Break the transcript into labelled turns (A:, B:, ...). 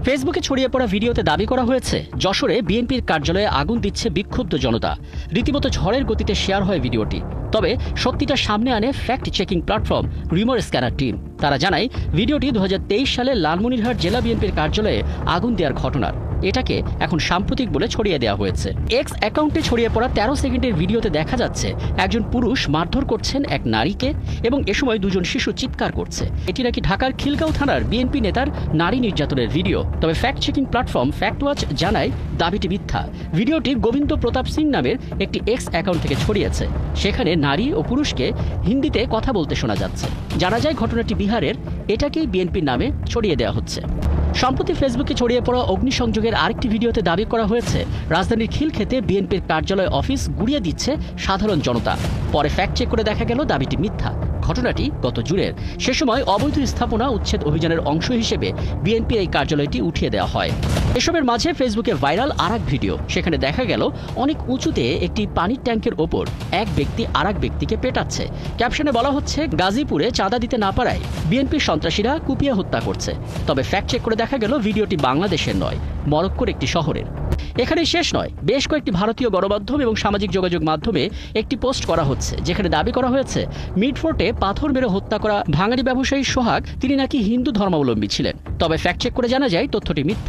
A: ফেসবুকে ছড়িয়ে পড়া ভিডিওতে দাবি করা হয়েছে যশোরে বিএনপির কার্যালয়ে আগুন দিচ্ছে বিক্ষুব্ধ জনতা। রীতিমতো ঝড়ের গতিতে শেয়ার হয় ভিডিওটি। তবে সত্যিটা সামনে আনে fact checking platform rumour scanner team. তারা জানায় ভিডিওটি 2023 সালে লালমনিরহাট জেলা বিএনপির কার্যালয়ে আগুন দেওয়ার ঘটনার। এটাকে এখন সাম্প্রতিক বলে ছড়িয়ে দেওয়া হয়েছে। এক্স অ্যাকাউন্টে ছড়িয়ে পড়া 13 সেকেন্ডের ভিডিওতে দেখা যাচ্ছে একজন পুরুষ মারধর করছেন এক নারীকে এবং এ সময় দুজন শিশু চিৎকার করছে। এটি নাকি ঢাকার খিলগাঁও থানার বিএনপি নেতার নারী নির্যাতনের ভিডিও। তবে fact checking platform fact watch জানায় দাবিটি মিথ্যা। ভিডিওটি গোবিন্দ প্রতাপ সিং নামের একটি এক্স অ্যাকাউন্ট থেকে ছড়িয়েছে। সেখানে নারী ও পুরুষকে হিন্দিতে কথা বলতে শোনা যাচ্ছে। জানা যায় ঘটনাটি বিহারের। এটাকেই বিএনপির নামে ছড়িয়ে দেওয়া হচ্ছে। সম্প্রতি ফেসবুকে ছড়িয়ে পড়া অগ্নিসংযোগের আরেকটি ভিডিওতে দাবি করা হয়েছে রাজধানীর খিলক্ষেতে বিএনপির কার্যালয় অফিস গুড়িয়ে দিচ্ছে সাধারণ জনতা। পরে ফ্যাক্ট চেক করে দেখা গেল দাবিটি মিথ্যা। ঘটনাটি গত জুনের। সে সময় অবৈধ স্থাপনা উচ্ছেদ অভিযানের অংশ হিসেবে বিএনপির এই কার্যালয়টি উঠিয়ে দেওয়া হয়। এসবের মাঝে ফেসবুকে ভাইরাল আরেক ভিডিও। সেখানে দেখা গেল অনেক উঁচুতে একটি পানির ট্যাঙ্কের ওপর এক ব্যক্তি আরেক ব্যক্তিকে পেটাচ্ছে। ক্যাপশনে বলা হচ্ছে গাজীপুরে চাঁদা দিতে না পারায় বিএনপির সন্ত্রাসীরা কুপিয়ে হত্যা করছে। তবে ফ্যাক্ট চেক করে দেখা গেল ভিডিওটি বাংলাদেশের নয়, মরক্কোর একটি শহরের। এখানেই শেষ নয়, বেশ কয়েকটি ভারতীয় গণমাধ্যম এবং সামাজিক যোগাযোগ মাধ্যমে একটি পোস্ট করা হচ্ছে যেখানে দাবি করা হয়েছে মিডফোর্টে পাথর মেরে হত্যা করা ভাঙাড়ি ব্যবসায়ী সোহাগ তিনি নাকি হিন্দু ধর্মাবলম্বী ছিলেন। তবে ফ্যাক্ট চেক করে জানা যায় তথ্যটি মিথ্যা।